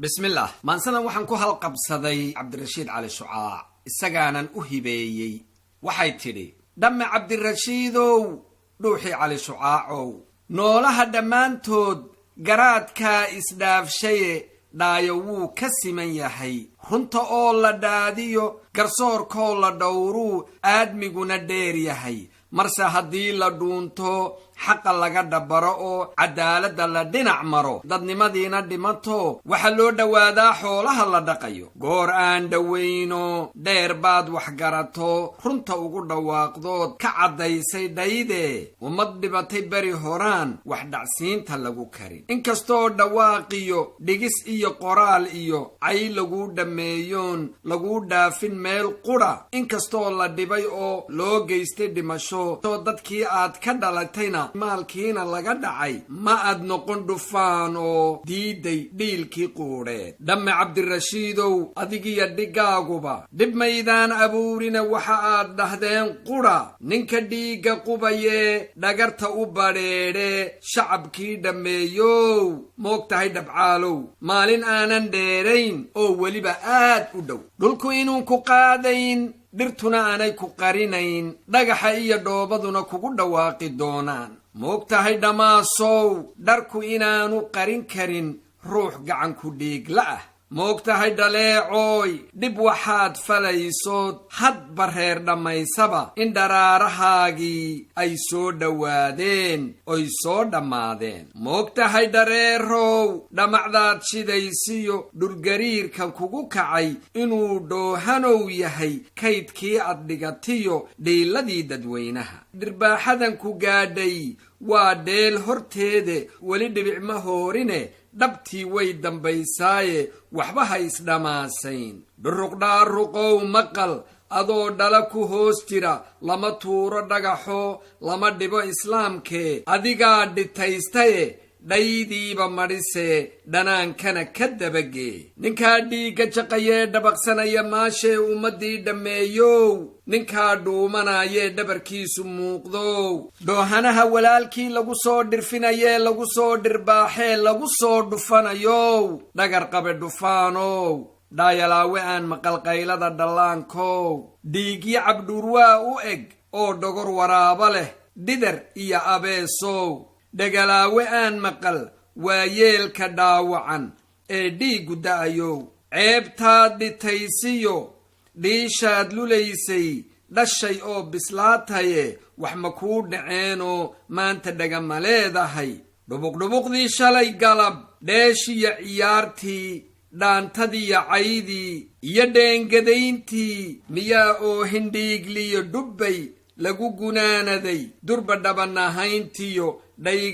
بسم الله مانسنا waxaan ku halqabsaday Cabdirashiid Cali Shucaac isagaanan u hibeeyay waxay tiri dhamme Cabdirashiidow dhuuxi Cali Shucaacow noolaha dhamaantood garaadka isdhaafshay dhaayo wuu ka siman yahay runta oo la dhaadiyo garsoorkoo la dhowru aadmiguna dheer yahay marse haddii la dhuunto xaqa laga dhabaro oo cadaaladda la dhinac maro dadnimadiina dhimato waxa loo dhawaadaa xoolaha la dhaqayo goor aan dhaweyno dheer baad wax garato runta ugu dhawaaqdood ka cadaysay dhayde ummad dhibatay beri horaan wax dhacsiinta lagu karin inkastoo dhawaaqiyo dhigis iyo qoraal iyo cay lagu dhameeyoon lagu dhaafin meel qura inkastoo la dhibay oo loo geystay dhimasho dadkii aad ka dhalatayna maalkiina laga dhacay ma aad noqon dhufaan oo diiday dhiilkii quudheed dhamme Cabdirashiidow adigiyo dhigaaguba dhib maydaan abuurina waxa aad dhahdeen qura ninka dhiiga qubayee dhagarta u badheedhe shacabkii dhammeeyow moogtahay dhabcaalow maalin aanan dheerayn oo weliba aad u dhow dhulku inuun ku qaadayn dhirtuna aanay ku qarinayn dhagaxa iyo dhoobaduna kugu dhawaaqi doonaan moogtahay dhamaasow dharku inaanu qarin karin ruux gacan ku dhiigla ah moogtahay dhaleecooy dhib waxaad falaysood hadba reer dhammaysaba in dharaarahaagii ay soo dhowaadeen oy soo dhammaadeen moogtahay dhareerow dhamacdaad shidaysiyo dhurgariirkan kugu kacay inuu dhoohanow yahay kaydkii aad dhigatiyo dhiiladii dadweynaha dhirbaaxadan ku gaadhay waa dheel horteede weli dhibicma hoorine dhabtii way dambaysaaye waxba ha isdhamaasayn dhuruqdhaaruqow maqal adoo dhala ku hoos jira lama tuuro dhagaxo lama dhibo islaamkee adigaa dhitaystaye dhaydiiba madhise dhanaankana ka dabagee ninkaa dhiigga jaqayee dhabaqsanaya maashee ummaddii dhammeeyow ninkaa dhuumanayee dhabarkiisu muuqdow dhoohanaha walaalkii lagu soo dhirfinayee lagu soo dhirbaaxee lagu soo dhufanayow dhagar qabe dhufaanow dhaayalaawe aan maqalqaylada dhallaankow dhiigyo cabdhuurwaa u eg oo dhogor waraaba leh dhidar iyo abeesow dhagalaawe aan maqal waa yeelka dhaawacan ee dhiiggu da'ayow ceebtaad dhitaysiyo dhiishaad lulaysay dhashay oo bislaataye wax ma kuu dhaceenoo maanta dhagama leedahay dhubuqdhubuqdii shalay galab dheeshiyo ciyaartii dhaantadiyo caydii iyo dheengadayntii miyaa oo hindhiigliyo dhubbay lagu gunaanaday durba dhabanahayntiyo dhayga